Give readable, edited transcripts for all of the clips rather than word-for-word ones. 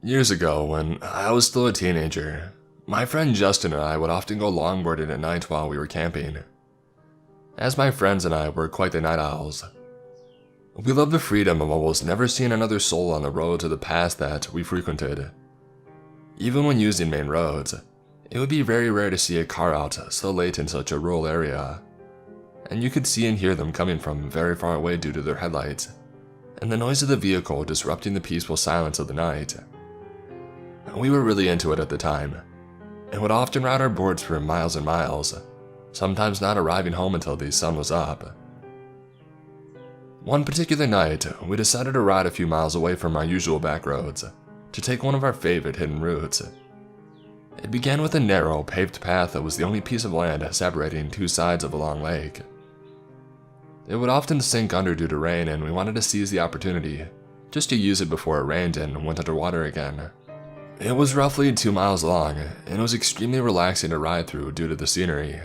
Years ago, when I was still a teenager, my friend Justin and I would often go longboarding at night while we were camping. As my friends and I were quite the night owls, we loved the freedom of almost never seeing another soul on the roads or the paths that we frequented. Even when using main roads, it would be very rare to see a car out so late in such a rural area, and you could see and hear them coming from very far away due to their headlights, and the noise of the vehicle disrupting the peaceful silence of the night. We were really into it at the time, and would often ride our boards for miles and miles, sometimes not arriving home until the sun was up. One particular night, we decided to ride a few miles away from our usual back roads to take one of our favorite hidden routes. It began with a narrow, paved path that was the only piece of land separating two sides of a long lake. It would often sink under due to rain, and we wanted to seize the opportunity just to use it before it rained and went underwater again. It was roughly 2 miles long, and it was extremely relaxing to ride through due to the scenery.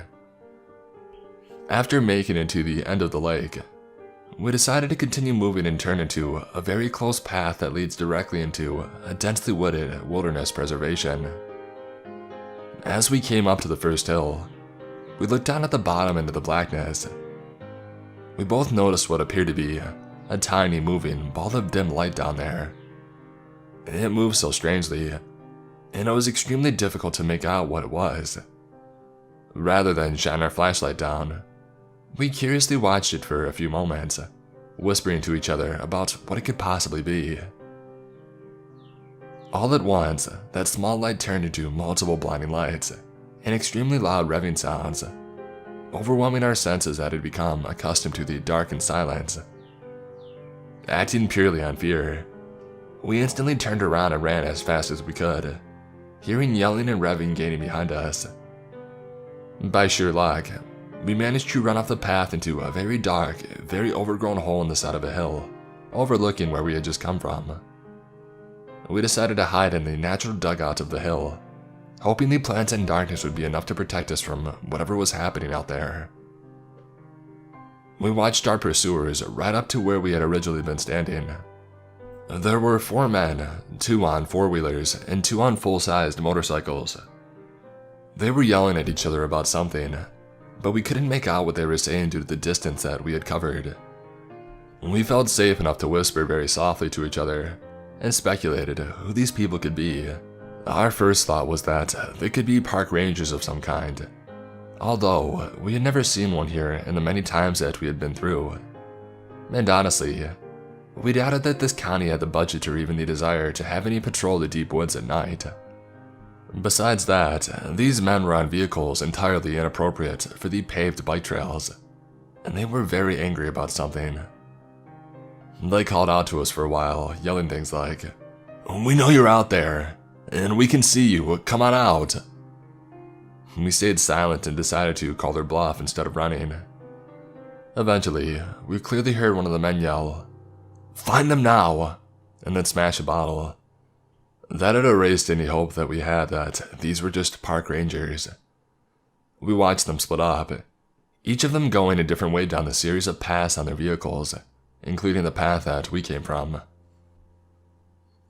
After making it to the end of the lake, we decided to continue moving and turn into a very close path that leads directly into a densely wooded wilderness preservation. As we came up to the first hill, we looked down at the bottom into the blackness. We both noticed what appeared to be a tiny moving ball of dim light down there. It moved so strangely, and it was extremely difficult to make out what it was. Rather than shine our flashlight down, we curiously watched it for a few moments, whispering to each other about what it could possibly be. All at once, that small light turned into multiple blinding lights and extremely loud revving sounds, overwhelming our senses that had become accustomed to the dark and silence. Acting purely on fear, we instantly turned around and ran as fast as we could, hearing yelling and revving gaining behind us. By sheer luck, we managed to run off the path into a very dark, very overgrown hole in the side of a hill, overlooking where we had just come from. We decided to hide in the natural dugout of the hill, hoping the plants and darkness would be enough to protect us from whatever was happening out there. We watched our pursuers right up to where we had originally been standing. There were 4 men, 2 on 4-wheelers and 2 on full-sized motorcycles. They were yelling at each other about something, but we couldn't make out what they were saying due to the distance that we had covered. We felt safe enough to whisper very softly to each other and speculated who these people could be. Our first thought was that they could be park rangers of some kind, although we had never seen one here in the many times that we had been through. And honestly, we doubted that this county had the budget or even the desire to have any patrol the deep woods at night. Besides that, these men were on vehicles entirely inappropriate for the paved bike trails, and they were very angry about something. They called out to us for a while, yelling things like, "We know you're out there, and we can see you, come on out." We stayed silent and decided to call their bluff instead of running. Eventually, we clearly heard one of the men yell, "Find them now," and then smash a bottle. That had erased any hope that we had that these were just park rangers. We watched them split up, each of them going a different way down the series of paths on their vehicles, including the path that we came from.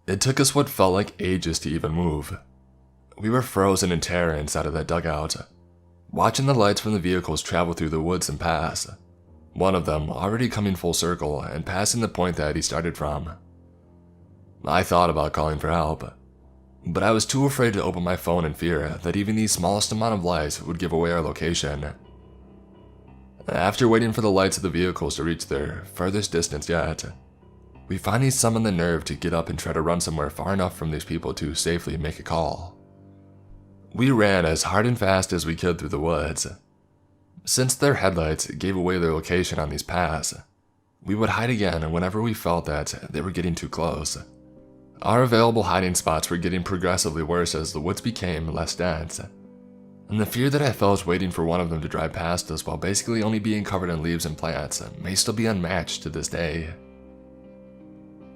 It took us what felt like ages to even move. We were frozen in terror inside of that dugout, watching the lights from the vehicles travel through the woods and pass, one of them already coming full circle and passing the point that he started from. I thought about calling for help, but I was too afraid to open my phone in fear that even the smallest amount of lights would give away our location. After waiting for the lights of the vehicles to reach their furthest distance yet, we finally summoned the nerve to get up and try to run somewhere far enough from these people to safely make a call. We ran as hard and fast as we could through the woods. Since their headlights gave away their location on these paths, we would hide again whenever we felt that they were getting too close. Our available hiding spots were getting progressively worse as the woods became less dense, and the fear that I felt waiting for one of them to drive past us while basically only being covered in leaves and plants may still be unmatched to this day.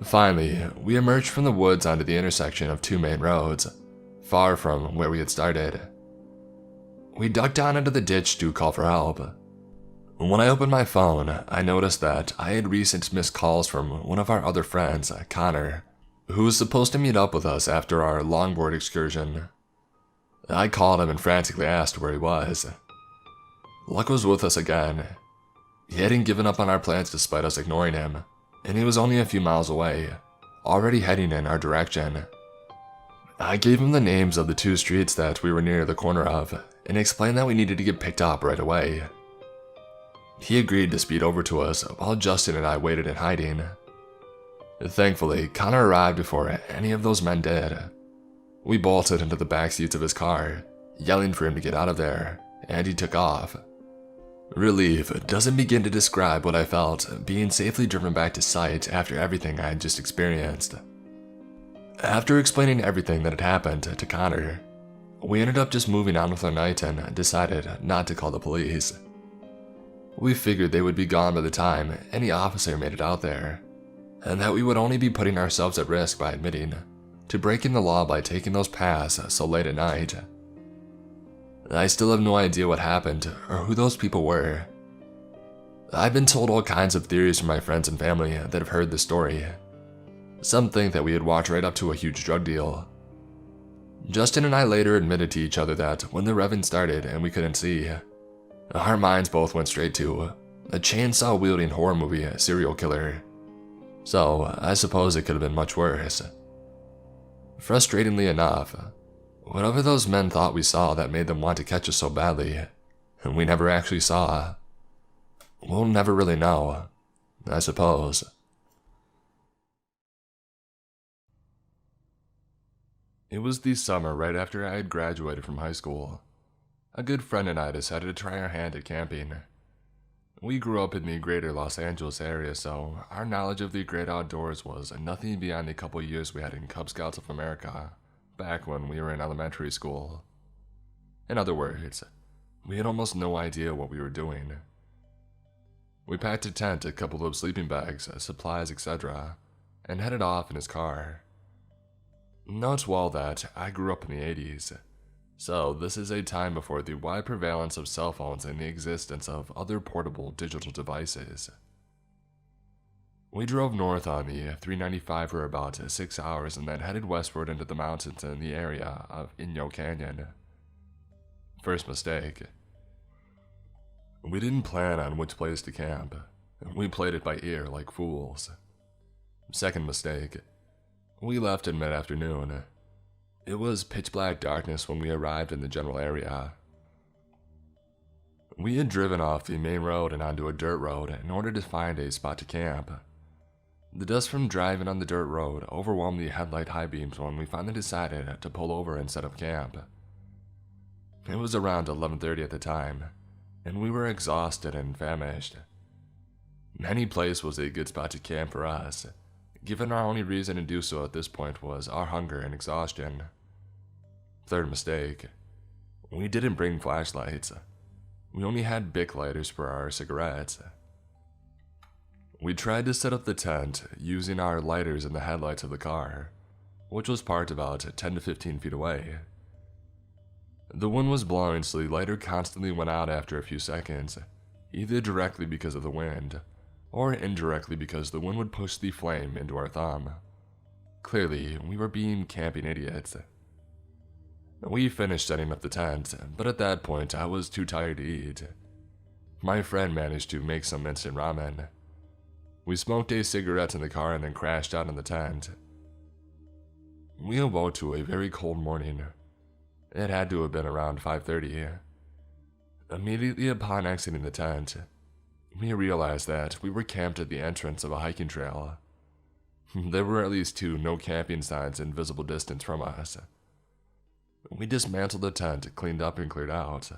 Finally, we emerged from the woods onto the intersection of 2 main roads, far from where we had started. We ducked down into the ditch to call for help. When I opened my phone, I noticed that I had recent missed calls from one of our other friends, Connor, who was supposed to meet up with us after our longboard excursion. I called him and frantically asked where he was. Luck was with us again. He hadn't given up on our plans despite us ignoring him, and he was only a few miles away, already heading in our direction. I gave him the names of the 2 streets that we were near the corner of, and explained that we needed to get picked up right away. He agreed to speed over to us while Justin and I waited in hiding. Thankfully, Connor arrived before any of those men did. We bolted into the back seats of his car, yelling for him to get out of there, and he took off. Relief doesn't begin to describe what I felt being safely driven back to site after everything I had just experienced. After explaining everything that had happened to Connor, we ended up just moving on with our night and decided not to call the police. We figured they would be gone by the time any officer made it out there, and that we would only be putting ourselves at risk by admitting to breaking the law by taking those paths so late at night. I still have no idea what happened or who those people were. I've been told all kinds of theories from my friends and family that have heard the story. Some think that we had walked right up to a huge drug deal. Justin and I later admitted to each other that when the revving started and we couldn't see, our minds both went straight to a chainsaw-wielding horror movie serial killer. So I suppose it could have been much worse. Frustratingly enough, whatever those men thought we saw that made them want to catch us so badly, we never actually saw. We'll never really know, I suppose. It was the summer right after I had graduated from high school. A good friend and I decided to try our hand at camping. We grew up in the greater Los Angeles area, so our knowledge of the great outdoors was nothing beyond the couple years we had in Cub Scouts of America, back when we were in elementary school. In other words, we had almost no idea what we were doing. We packed a tent, a couple of sleeping bags, supplies, etc., and headed off in his car. Note well that I grew up in the 80s, so this is a time before the wide prevalence of cell phones and the existence of other portable digital devices. We drove north on the 395 for about 6 hours and then headed westward into the mountains in the area of Inyo Canyon. First mistake. We didn't plan on which place to camp. We played it by ear like fools. Second mistake. We left in mid-afternoon. It was pitch black darkness when we arrived in the general area. We had driven off the main road and onto a dirt road in order to find a spot to camp. The dust from driving on the dirt road overwhelmed the headlight high beams when we finally decided to pull over and set up camp. It was around 11:30 at the time, and we were exhausted and famished. Any place was a good spot to camp for us, given our only reason to do so at this point was our hunger and exhaustion. Third mistake. We didn't bring flashlights. We only had Bic lighters for our cigarettes. We tried to set up the tent using our lighters in the headlights of the car, which was parked about 10 to 15 feet away. The wind was blowing, so the lighter constantly went out after a few seconds, either directly because of the wind, or indirectly because the wind would push the flame into our thumb. Clearly, we were being camping idiots. We finished setting up the tent, but at that point I was too tired to eat. My friend managed to make some instant ramen. We smoked a cigarette in the car and then crashed out in the tent. We awoke to a very cold morning. It had to have been around 5:30. Immediately upon exiting the tent, we realized that we were camped at the entrance of a hiking trail. There were at least 2 no camping signs in visible distance from us. We dismantled the tent, cleaned up, and cleared out.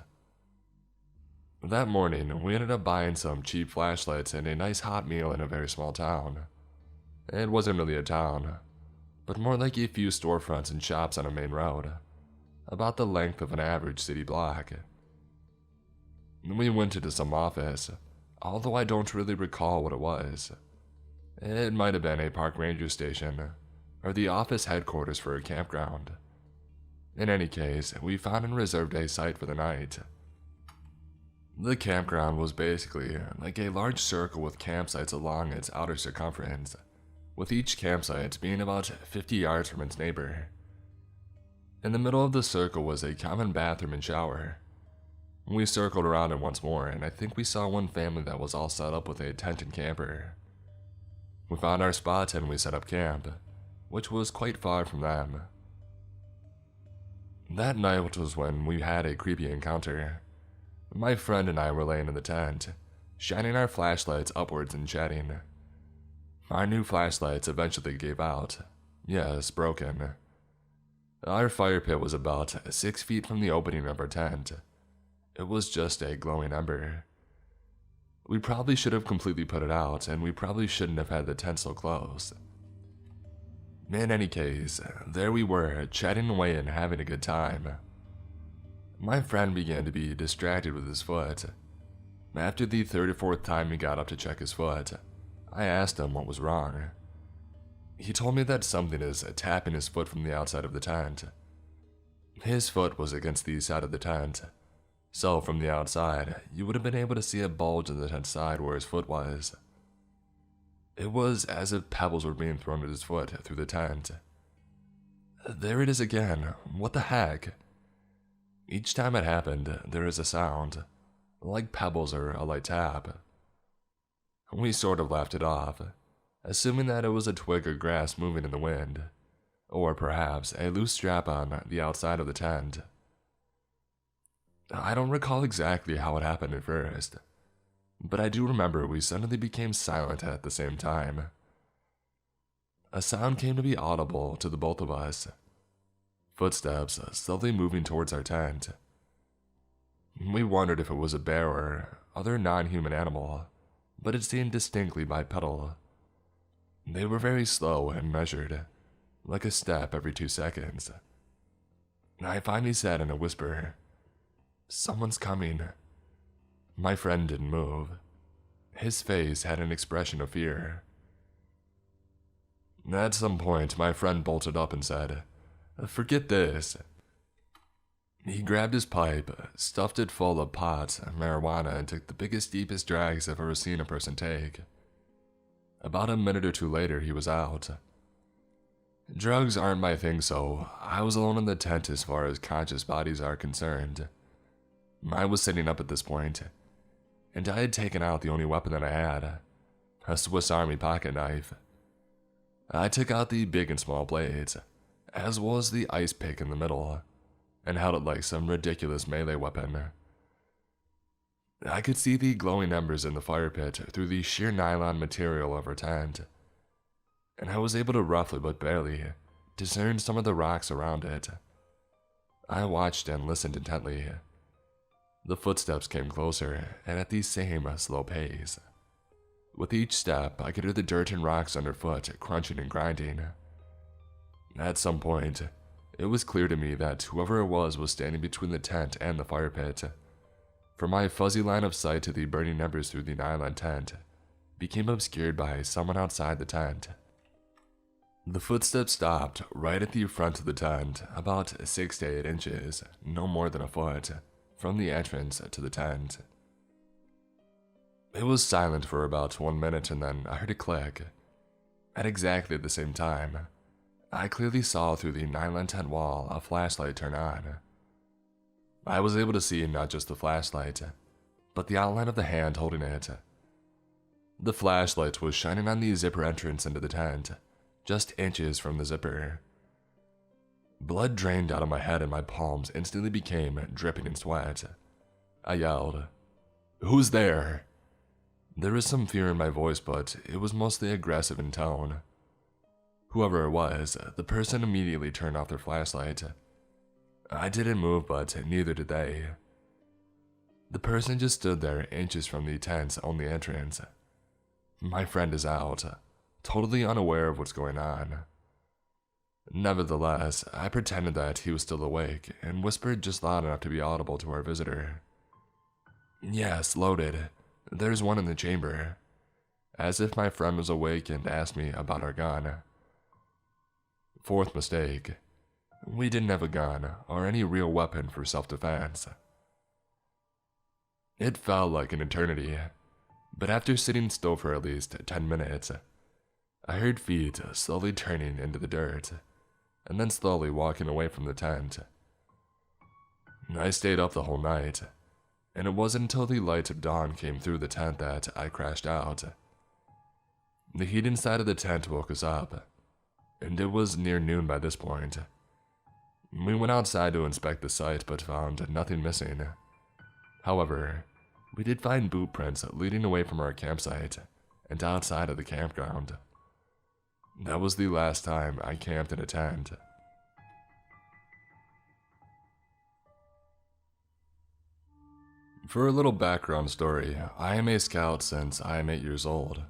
That morning, we ended up buying some cheap flashlights and a nice hot meal in a very small town. It wasn't really a town, but more like a few storefronts and shops on a main road, about the length of an average city block. We went into some office, although I don't really recall what it was. It might have been a park ranger station, or the office headquarters for a campground. In any case, we found and reserved a site for the night. The campground was basically like a large circle with campsites along its outer circumference. with each campsite being about 50 yards from its neighbor. In the middle of the circle was a common bathroom and shower. We circled around it once more, and I think we saw one family that was all set up with a tent and camper. We found our spot and we set up camp, which was quite far from them. That night was when we had a creepy encounter. My friend and I were laying in the tent, shining our flashlights upwards and chatting. Our new flashlights eventually gave out. Yes, broken. Our fire pit was about 6 feet from the opening of our tent. It was just a glowing ember. We probably should have completely put it out, and we probably shouldn't have had the tent so close. In any case, there we were, chatting away and having a good time. My friend began to be distracted with his foot. After the third or fourth time he got up to check his foot, I asked him what was wrong. He told me that something is tapping his foot from the outside of the tent. His foot was against the side of the tent, so from the outside, you would have been able to see a bulge in the tent side where his foot was. It was as if pebbles were being thrown at his foot through the tent. There it is again, what the heck? Each time it happened, there is a sound, like pebbles or a light tap. We sort of laughed it off, assuming that it was a twig or grass moving in the wind, or perhaps a loose strap on the outside of the tent. I don't recall exactly how it happened at first, but I do remember we suddenly became silent at the same time. A sound came to be audible to the both of us. Footsteps slowly moving towards our tent. We wondered if it was a bear or other non-human animal, but it seemed distinctly bipedal. They were very slow and measured, like a step every 2 seconds. I finally said in a whisper, "Someone's coming." My friend didn't move. His face had an expression of fear. At some point, my friend bolted up and said, "Forget this." He grabbed his pipe, stuffed it full of pot and marijuana, and took the biggest, deepest drags I've ever seen a person take. About a minute or two later, he was out. Drugs aren't my thing, so I was alone in the tent as far as conscious bodies are concerned. I was sitting up at this point, and I had taken out the only weapon that I had, a Swiss Army pocket knife. I took out the big and small blades, as well as the ice pick in the middle, and held it like some ridiculous melee weapon. I could see the glowing embers in the fire pit through the sheer nylon material of our tent, and I was able to roughly but barely discern some of the rocks around it. I watched and listened intently. The footsteps came closer, and at the same slow pace. With each step, I could hear the dirt and rocks underfoot crunching and grinding. At some point, it was clear to me that whoever it was standing between the tent and the fire pit. For my fuzzy line of sight to the burning embers through the nylon tent became obscured by someone outside the tent. The footsteps stopped right at the front of the tent, about 6 to 8 inches, no more than a foot, from the entrance to the tent. It was silent for about 1 minute, and then I heard a click. At exactly the same time, I clearly saw through the nylon tent wall a flashlight turn on. I was able to see not just the flashlight, but the outline of the hand holding it. The flashlight was shining on the zipper entrance into the tent, just inches from the zipper. Blood drained out of my head and my palms instantly became dripping in sweat. I yelled, "Who's there?" There was some fear in my voice, but it was mostly aggressive in tone. Whoever it was, the person immediately turned off their flashlight. I didn't move, but neither did they. The person just stood there inches from the tent's only entrance. My friend is out, totally unaware of what's going on. Nevertheless, I pretended that he was still awake and whispered just loud enough to be audible to our visitor. "Yes, loaded. There's one in the chamber," as if my friend was awake and asked me about our gun. Fourth mistake. We didn't have a gun or any real weapon for self-defense. It felt like an eternity, but after sitting still for at least 10 minutes, I heard feet slowly turning into the dirt, and then slowly walking away from the tent. I stayed up the whole night, and it wasn't until the light of dawn came through the tent that I crashed out. The heat inside of the tent woke us up, and it was near noon by this point. We went outside to inspect the site but found nothing missing. However, we did find boot prints leading away from our campsite and outside of the campground. That was the last time I camped in a tent. For a little background story, I am a scout since I am 8 years old,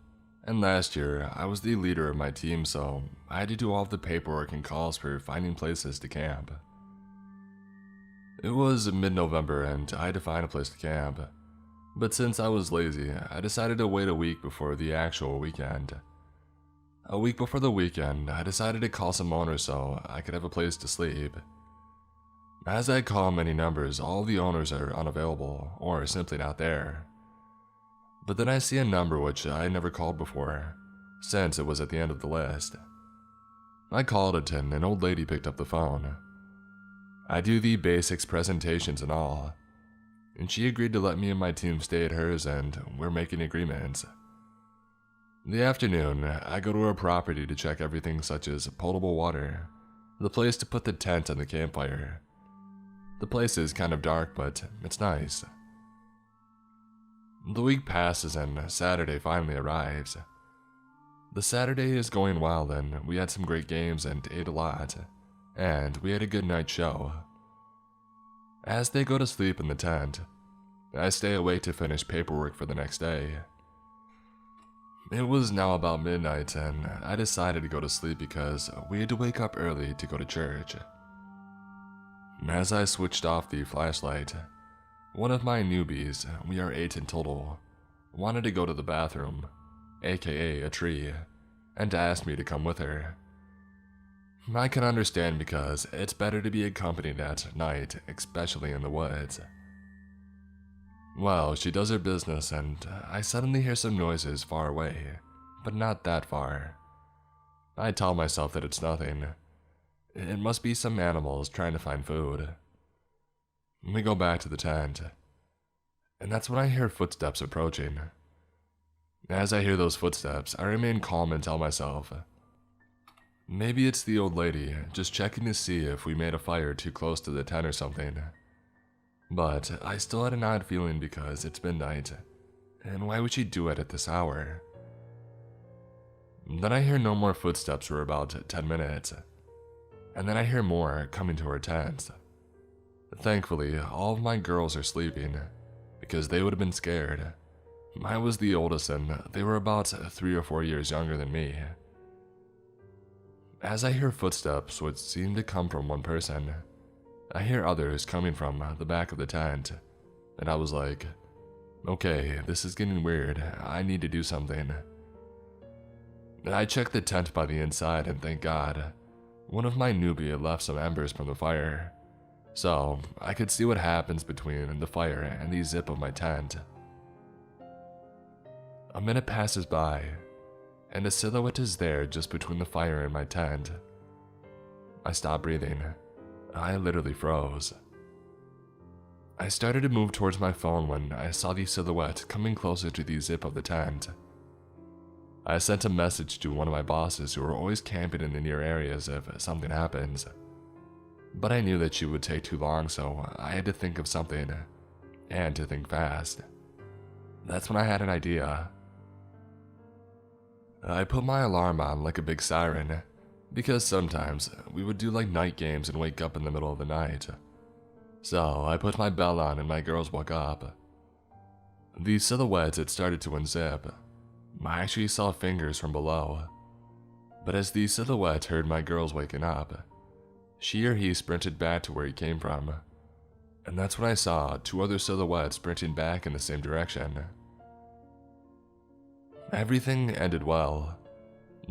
and last year I was the leader of my team, so I had to do all of the paperwork and calls for finding places to camp. It was mid-November and I had to find a place to camp, but since I was lazy, I decided to wait a week before the actual weekend. A week before the weekend, I decided to call some owners so I could have a place to sleep. As I call many numbers, all the owners are unavailable or simply not there. But then I see a number which I had never called before, since it was at the end of the list. I called it and an old lady picked up the phone. I do the basics, presentations and all, and she agreed to let me and my team stay at hers, and we're making agreements. In the afternoon, I go to her property to check everything such as potable water, the place to put the tent and the campfire. The place is kind of dark, but it's nice. The week passes and Saturday finally arrives. The Saturday is going well and we had some great games and ate a lot, and we had a good night show. As they go to sleep in the tent, I stay awake to finish paperwork for the next day. It was now about midnight and I decided to go to sleep because we had to wake up early to go to church. As I switched off the flashlight, one of my newbies, we are 8 in total, wanted to go to the bathroom, aka a tree, and asked me to come with her. I can understand because it's better to be accompanied at night, especially in the woods. Well, she does her business and I suddenly hear some noises far away, but not that far. I tell myself that it's nothing. It must be some animals trying to find food. We go back to the tent, and that's when I hear footsteps approaching. As I hear those footsteps, I remain calm and tell myself, maybe it's the old lady just checking to see if we made a fire too close to the tent or something. But I still had an odd feeling because it's midnight, and why would she do it at this hour? Then I hear no more footsteps for about 10 minutes, and then I hear more coming to our tent. Thankfully, all of my girls are sleeping, because they would have been scared. I was the oldest and they were about 3 or 4 years younger than me. As I hear footsteps which seem to come from one person, I hear others coming from the back of the tent, and I was like, okay, this is getting weird, I need to do something. I checked the tent by the inside and thank God, one of my newbie had left some embers from the fire, so I could see what happens between the fire and the zip of my tent. A minute passes by, and a silhouette is there just between the fire and my tent. I stopped breathing. I literally froze. I started to move towards my phone when I saw the silhouette coming closer to the zip of the tent. I sent a message to one of my bosses who are always camping in the near areas if something happens. But I knew that she would take too long, so I had to think of something, and to think fast. That's when I had an idea. I put my alarm on like a big siren, because sometimes we would do like night games and wake up in the middle of the night. So I put my bell on and my girls woke up. The silhouette had started to unzip. I actually saw fingers from below. But as the silhouette heard my girls waking up, she or he sprinted back to where he came from. And that's when I saw 2 other silhouettes sprinting back in the same direction. Everything ended well.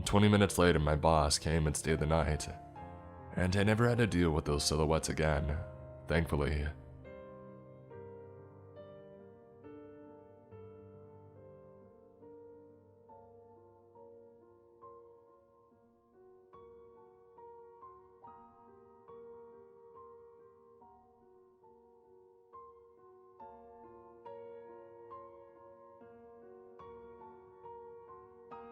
20 minutes later, my boss came and stayed the night, and I never had to deal with those silhouettes again, thankfully.